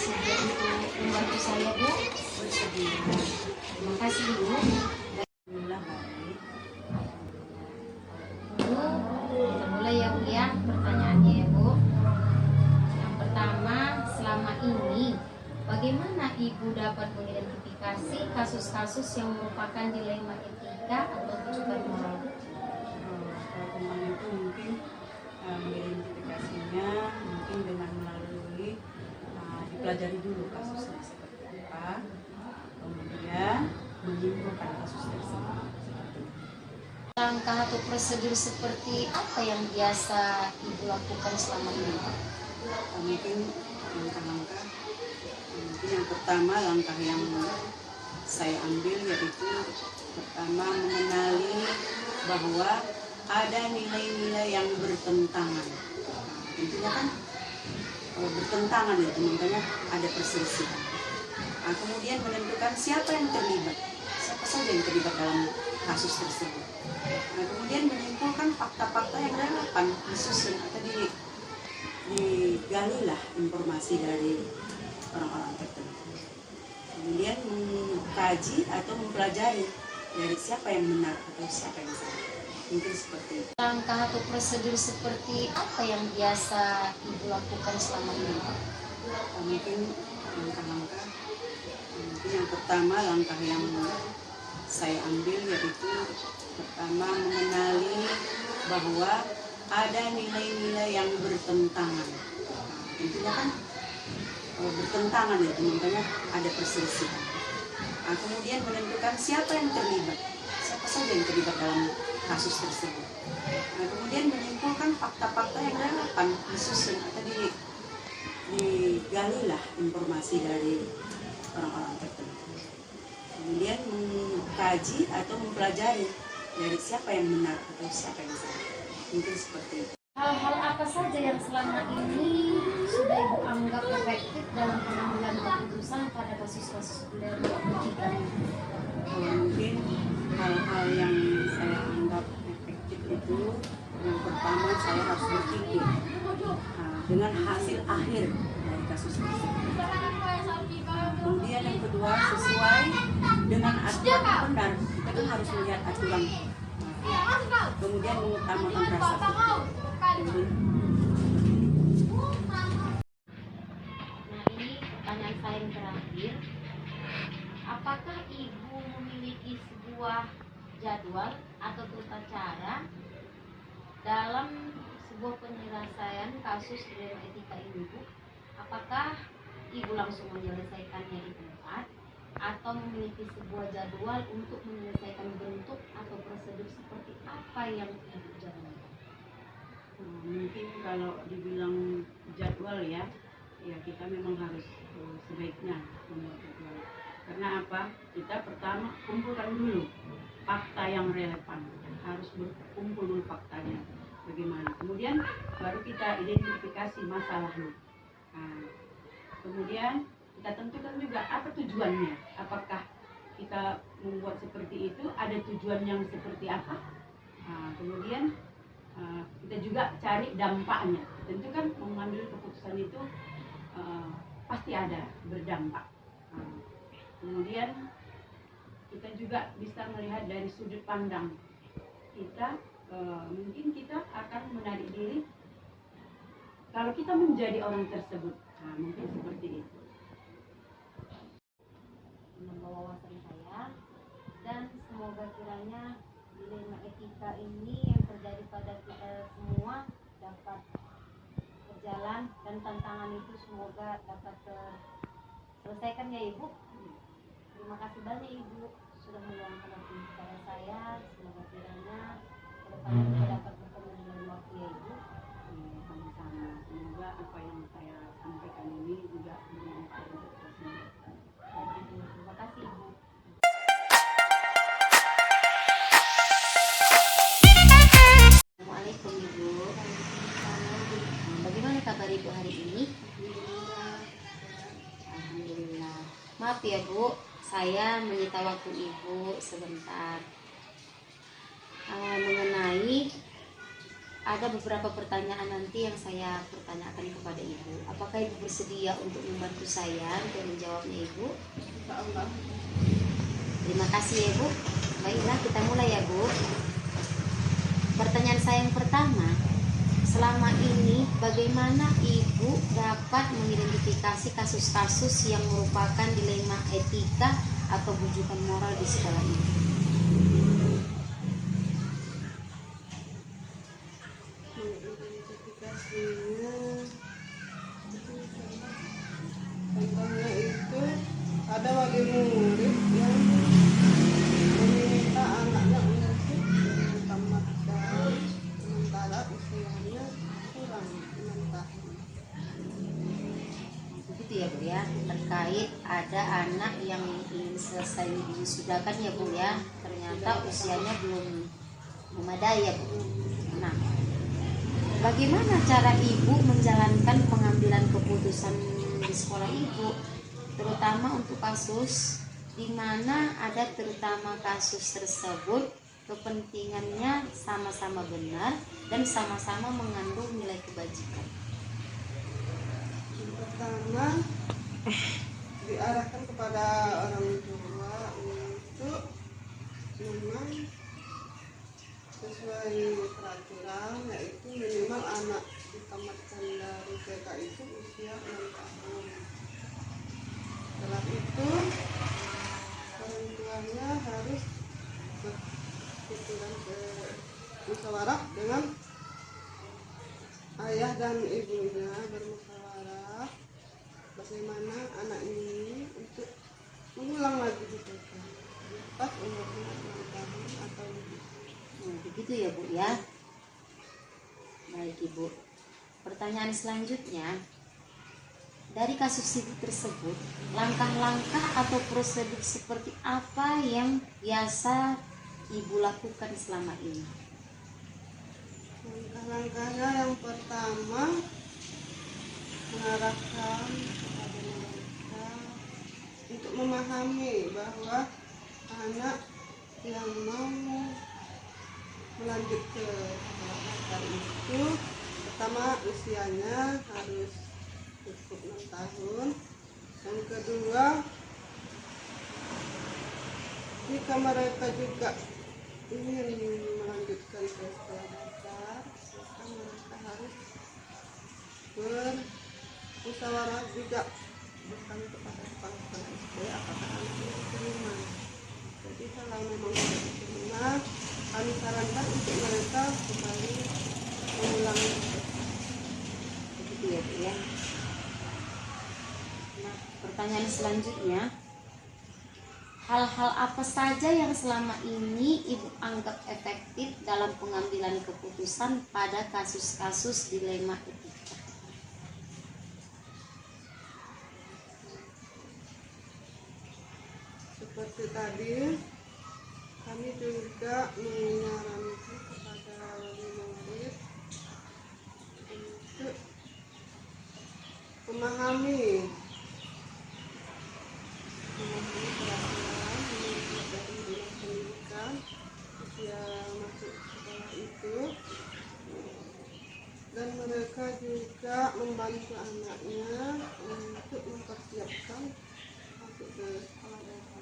bersedia untuk membantu saya, Bu? Bersedia. Terima kasih, Bu. Alhamdulillah baik. Bu, kita mulai ya, Bu ya, pertanyaannya ya, Bu. Yang pertama, selama ini bagaimana Ibu dapat mengidentifikasi kasus-kasus yang merupakan dilema etika atau tuntutan moral? Kalau kemarin itu mungkin mengidentifikasinya mungkin dengan melalui dipelajari dulu kasusnya seperti apa, kemudian menyimpulkan kasus tersebut. Langkah atau prosedur seperti apa yang biasa Ibu lakukan selama ini? Mungkin langkah-langkah, mungkin yang pertama langkah yang saya ambil yaitu pertama mengenali bahwa ada nilai-nilai yang bertentangan. Tentunya kan bertentangan ya, makanya ada perselisihan. Kemudian menentukan siapa yang terlibat, siapa saja yang terlibat dalam kasus tersebut. Kemudian menyimpulkan fakta-fakta yang relevan, disusun atau digalilah informasi dari orang-orang tertentu. Kemudian mengkaji atau mempelajari dari siapa yang benar atau siapa yang salah. Mungkin seperti itu. Langkah atau prosedur seperti apa yang biasa Ibu lakukan selama ini? Mungkin langkah-langkah, mungkin yang pertama langkah yang saya ambil yaitu pertama mengenali bahwa ada nilai-nilai yang bertentangan. Tentunya kan bertentangan ya, makanya ada perselisihan. Kemudian menentukan siapa yang terlibat, siapa saja yang terlibat dalam kasus tersebut. Kemudian menyimpulkan fakta-fakta yang relevan, disusun atau digalilah informasi dari orang-orang tertentu. Kemudian mengkaji atau mempelajari dari siapa yang benar atau siapa yang salah. Mungkin seperti itu. Hal-hal apa saja yang selama ini sudah Ibu anggap efektif dalam pengambilan keputusan pada kasus-kasus dilema etika? Mungkin hal-hal yang saya anggap efektif itu, yang pertama saya harus berpikir dengan hasil akhir dari kasus tersebut. Kemudian yang kedua, sesuai dengan aturan yang benar, kita kan harus melihat aturan. Kemudian mengutamakan rasa hukum. Nah, ini pertanyaan saya yang terakhir. Apakah Ibu memiliki sebuah jadwal atau tata cara dalam sebuah penyelesaian kasus dilema etika ini, Bu? Apakah Ibu langsung menyelesaikannya di tempat atau memiliki sebuah jadwal untuk menyelesaikan bentuk atau prosedur seperti apa yang Ibu jalani? Mungkin kalau dibilang jadwal ya kita memang harus sebaiknya membuat jadwal. Karena apa? Kita pertama kumpulkan dulu fakta yang relevan, harus berkumpul dulu faktanya bagaimana. Kemudian baru kita identifikasi masalahnya. Kemudian kita tentukan juga apa tujuannya. Apakah kita membuat seperti itu ada tujuan yang seperti apa? Kemudian kita juga cari dampaknya. Tentu kan mengambil keputusan itu pasti ada berdampak. Kemudian kita juga bisa melihat dari sudut pandang kita. Mungkin kita akan menarik diri kalau kita menjadi orang tersebut. Mungkin seperti itu. Menambah wawasan saya, dan semoga kiranya dilema etika ini yang terjadi pada kita semua dapat berjalan, dan tantangan itu semoga dapat terselesaikan ya Ibu. Terima kasih banyak Ibu sudah meluangkan waktu kepada saya. Semoga kiranya kedepannya kita dapat bertemu di lain waktu ya Ibu. Sama-sama. Semoga apa yang saya sampaikan ini juga bermanfaat untuk kita semua. Terima kasih Ibu. Assalamualaikum Ibu. Bagaimana kabar Ibu hari ini? Alhamdulillah. Maaf ya Bu, saya menyita waktu Ibu sebentar mengenai ada beberapa pertanyaan nanti yang saya pertanyakan kepada Ibu. Apakah Ibu bersedia untuk membantu saya untuk menjawabnya, Ibu? Insya Allah. Terima kasih ya, Ibu. Baiklah, kita mulai ya, Bu. Pertanyaan saya yang pertama, selama ini bagaimana Ibu dapat mengidentifikasi kasus-kasus yang merupakan dilema etika atau bujukan moral di sekolah ini? Mengidentifikasinya contohnya itu ada wali murid yang meminta anaknya untuk tamatkan sementara usianya kurang 6 tahun. Begitu ya, Bu ya. Terkait ada anak yang ingin selesai diwisudakan ya, Bu ya. Ternyata usianya belum memadai ya, Bu. Nah, bagaimana cara Ibu menjalankan pengambilan keputusan di sekolah Ibu, terutama untuk kasus di mana ada terutama kasus tersebut kepentingannya sama-sama benar dan sama-sama mengandung nilai kebajikan? Yang pertama diarahkan kepada orang tua untuk memang sesuai peraturan, yaitu minimal anak ditamatkan dari TK itu usia 6 tahun. Setelah itu orang tuanya harus berpikiran musyawarah dengan ayah dan ibunya, bermusyawarah bagaimana anak ini untuk mengulang lagi di TK pas umurnya 6 tahun atau lebih. Begitu ya, Bu ya. Baik, Ibu. Pertanyaan selanjutnya, dari kasus Ibu tersebut, langkah-langkah atau prosedur seperti apa yang biasa Ibu lakukan selama ini? Langkah-langkahnya yang pertama mengarahkan kepada mereka untuk memahami bahwa anak yang mau melanjut ke sekolah dasar itu pertama usianya harus cukup 6 tahun. Yang kedua, jika mereka juga ingin melanjutkan ke sekolah dasar, maka mereka harus bermusyawarah juga bukan kepada kepala SD apakah anaknya diterima. Jadi kalau memang tidak diterima, kami sarankan untuk mereka kembali mengulangi. Begitu ya, Bu ya. Nah, pertanyaan selanjutnya, hal-hal apa saja yang selama ini Ibu anggap efektif dalam pengambilan keputusan pada kasus-kasus dilema etika? Seperti tadi, kami juga menyarankan kepada wali murid untuk memahami peraturan dari dinas pendidikan usia masuk sekolah itu, dan mereka juga membantu anaknya untuk mempersiapkan masuk ke sekolah dasar.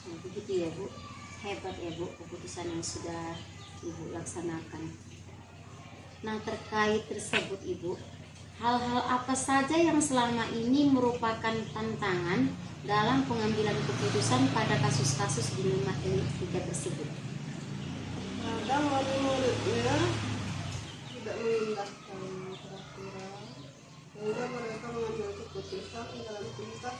Nah, begitu ya, Bu. Hebat ya, Bu, keputusan yang sudah Ibu laksanakan. Nah, terkait tersebut, Ibu, hal-hal apa saja yang selama ini merupakan tantangan dalam pengambilan keputusan pada kasus-kasus dilema etika tersebut? Kadang wali muridnya tidak mengindahkan peraturan, sehingga mereka mengambil keputusan dalam tingkat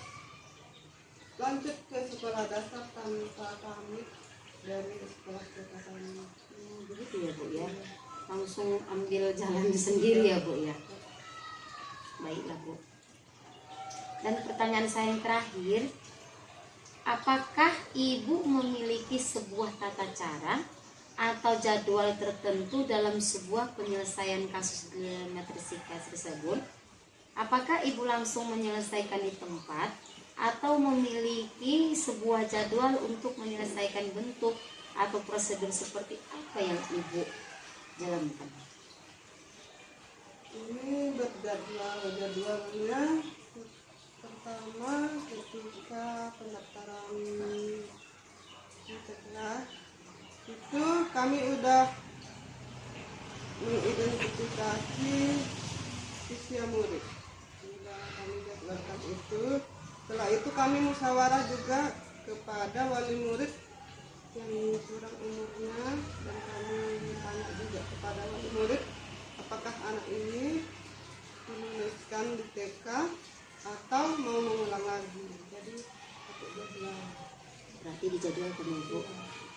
lanjut ke sekolah dasar tanpa pamit dari sekolah TK kami. Begitu ya, Bu ya. Langsung ambil jalan sendiri ya, Bu ya. Baiklah, Bu. Dan pertanyaan saya yang terakhir, apakah Ibu memiliki sebuah tata cara atau jadwal tertentu dalam sebuah penyelesaian kasus dilema tersebut? Apakah Ibu langsung menyelesaikan di tempat atau memiliki sebuah jadwal untuk menyelesaikan bentuk atau prosedur seperti apa yang Ibu jalankan? ini jadwalnya pertama ketika pendaftaran setelah itu kami udah mengidentifikasi usia murid, sudah kami jadwalkan itu. Setelah itu kami musyawarah juga kepada wali murid yang kurang umurnya, dan kami tanya juga kepada wali murid apakah anak ini menuliskan di TK atau mau mengulang lagi. Jadi satu jadwal. Berarti dijadwalkan ya Bu.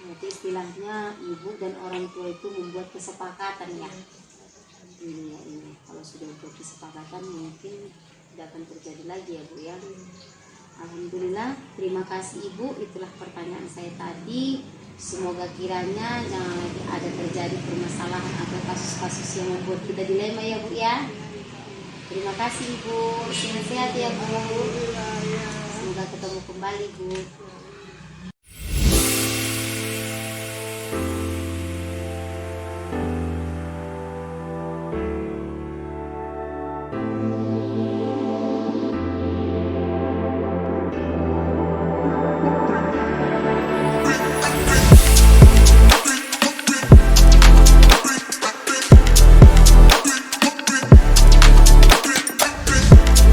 Berarti istilahnya ibu dan orang tua itu membuat kesepakatan ya. Ini kalau sudah buat kesepakatan mungkin tidak akan terjadi lagi ya Bu ya. Alhamdulillah, terima kasih Ibu. Itulah pertanyaan saya tadi. Semoga kiranya jangan lagi ada terjadi permasalahan atau kasus-kasus yang membuat kita dilema ya Bu ya. Terima kasih Ibu. Sehat-sehat ya Bu. Alhamdulillah ya. Semoga ketemu kembali Bu.